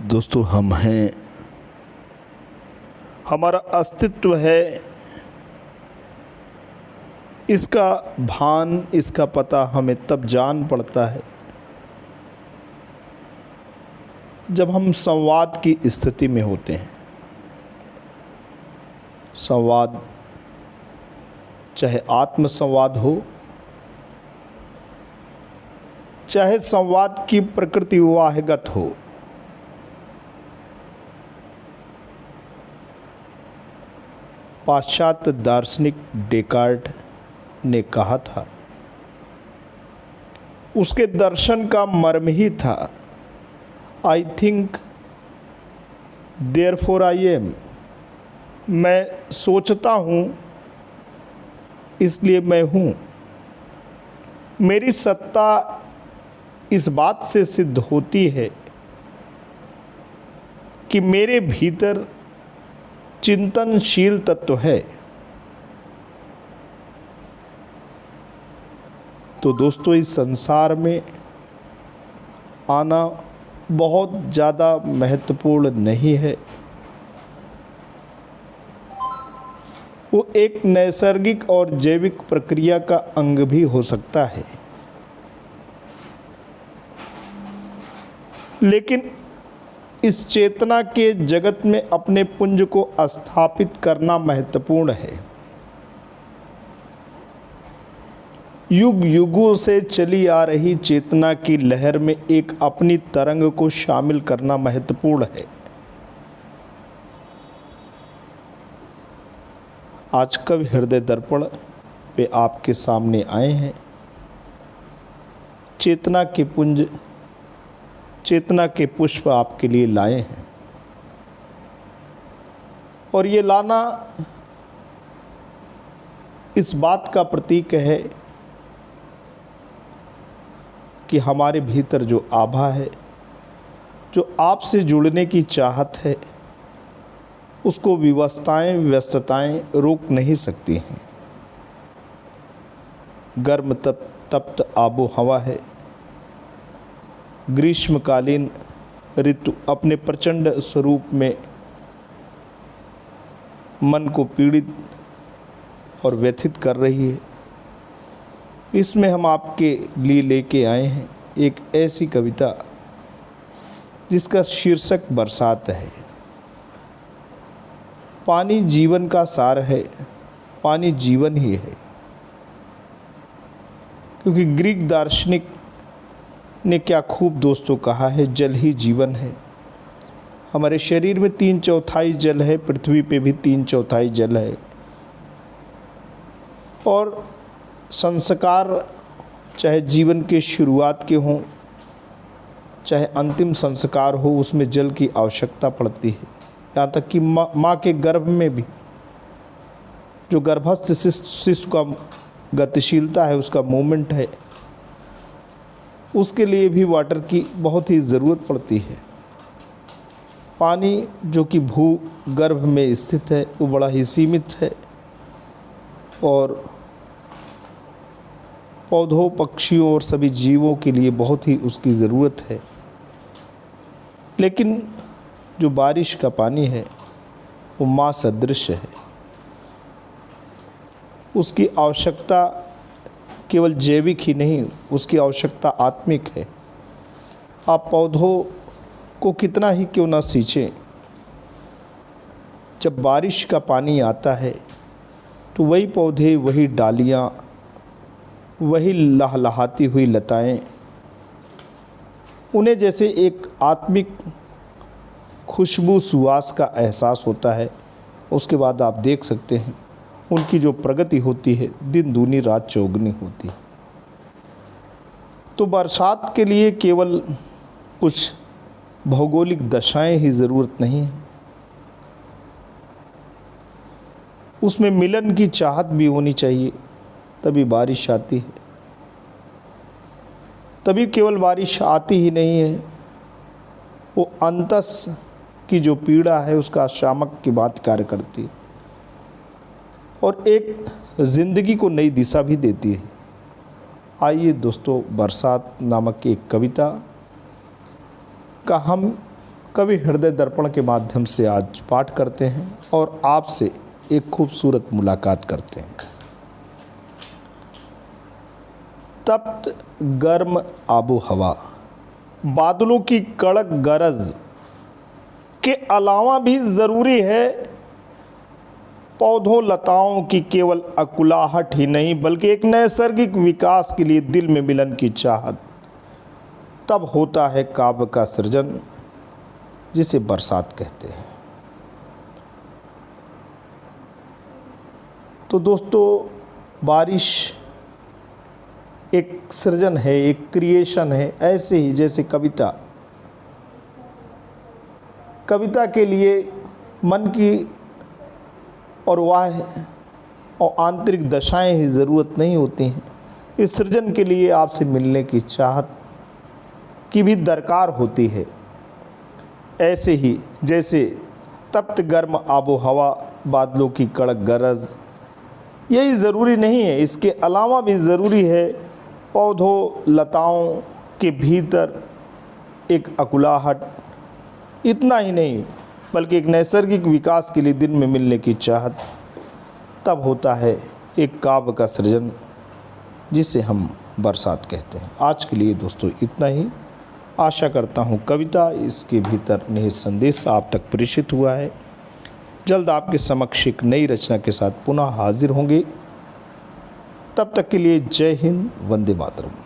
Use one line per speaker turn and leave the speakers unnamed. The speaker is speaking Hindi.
दोस्तों, हम हैं, हमारा अस्तित्व है, इसका भान, इसका पता हमें तब जान पड़ता है जब हम संवाद की स्थिति में होते हैं। संवाद चाहे आत्म संवाद हो, चाहे संवाद की प्रकृति वाहिगत हो। पाश्चात्य दार्शनिक डेकार्ट ने कहा था, उसके दर्शन का मर्म ही था, I think therefore I am. मैं सोचता हूँ इसलिए मैं हूँ। मेरी सत्ता इस बात से सिद्ध होती है कि मेरे भीतर चिंतनशील तत्व है। तो दोस्तों, इस संसार में आना बहुत ज़्यादा महत्वपूर्ण नहीं है। वो एक नैसर्गिक और जैविक प्रक्रिया का अंग भी हो सकता है, लेकिन इस चेतना के जगत में अपने पुंज को स्थापित करना महत्वपूर्ण है। युग युगों से चली आ रही चेतना की लहर में एक अपनी तरंग को शामिल करना महत्वपूर्ण है। आज कवि हृदय दर्पण पे आपके सामने आए हैं। चेतना के पुंज, चेतना के पुष्प आपके लिए लाए हैं, और ये लाना इस बात का प्रतीक है कि हमारे भीतर जो आभा है, जो आपसे जुड़ने की चाहत है, उसको विवशताएं, व्यस्तताएं रोक नहीं सकती हैं। गर्म तप्त आबो हवा है। ग्रीष्मकालीन ऋतु अपने प्रचंड स्वरूप में मन को पीड़ित और व्यथित कर रही है। इसमें हम आपके लिए लेके आए हैं एक ऐसी कविता जिसका शीर्षक बरसात है। पानी जीवन का सार है, पानी जीवन ही है, क्योंकि ग्रीक दार्शनिक ने क्या खूब दोस्तों कहा है, जल ही जीवन है। हमारे शरीर में 3/4 जल है, पृथ्वी पे भी 3/4 जल है, और संस्कार चाहे जीवन के शुरुआत के हों, चाहे अंतिम संस्कार हो, उसमें जल की आवश्यकता पड़ती है। यहाँ तक कि माँ के गर्भ में भी जो गर्भस्थ शिशु का गतिशीलता है, उसका मूवमेंट है, उसके लिए भी वाटर की बहुत ही ज़रूरत पड़ती है। पानी जो कि भूगर्भ में स्थित है, वो बड़ा ही सीमित है, और पौधों, पक्षियों और सभी जीवों के लिए बहुत ही उसकी ज़रूरत है। लेकिन जो बारिश का पानी है वो माँ सदृश है। उसकी आवश्यकता केवल जैविक ही नहीं, उसकी आवश्यकता आत्मिक है। आप पौधों को कितना ही क्यों ना सींचें, जब बारिश का पानी आता है तो वही पौधे, वही डालियाँ, वही लहलहाती हुई लताएं, उन्हें जैसे एक आत्मिक खुशबू, सुवास का एहसास होता है। उसके बाद आप देख सकते हैं उनकी जो प्रगति होती है, दिन दूनी रात चौगुनी होती है। तो बरसात के लिए केवल कुछ भौगोलिक दशाएं ही ज़रूरत नहीं है, उसमें मिलन की चाहत भी होनी चाहिए, तभी बारिश आती है। तभी केवल बारिश आती ही नहीं है, वो अंतस की जो पीड़ा है उसका शामक की बात कार्य करती है, और एक ज़िंदगी को नई दिशा भी देती है। आइए दोस्तों, बरसात नामक एक कविता का हम कवि हृदय दर्पण के माध्यम से आज पाठ करते हैं और आपसे एक खूबसूरत मुलाकात करते हैं। तप्त गर्म आबो हवा, बादलों की कड़क गरज के अलावा भी ज़रूरी है पौधों लताओं की केवल अकुलाहट ही नहीं बल्कि एक नैसर्गिक विकास के लिए दिल में मिलन की चाहत। तब होता है काव्य का सृजन, जिसे बरसात कहते हैं। तो दोस्तों, बारिश एक सृजन है, एक क्रिएशन है। ऐसे ही जैसे कविता के लिए मन की और बाह्य और आंतरिक दशाएं ही ज़रूरत नहीं होती हैं। इस सृजन के लिए आपसे मिलने की चाहत की भी दरकार होती है। ऐसे ही जैसे तप्त गर्म आबो हवा, बादलों की कड़क गरज, यही ज़रूरी नहीं है, इसके अलावा भी ज़रूरी है पौधों लताओं के भीतर एक अकुलाहट। इतना ही नहीं बल्कि एक नैसर्गिक विकास के लिए दिन में मिलने की चाहत। तब होता है एक काव्य का सृजन, जिसे हम बरसात कहते हैं। आज के लिए दोस्तों इतना ही। आशा करता हूँ कविता, इसके भीतर निहित संदेश आप तक प्रेषित हुआ है। जल्द आपके समक्ष एक नई रचना के साथ पुनः हाजिर होंगे। तब तक के लिए जय हिंद, वंदे मातरम।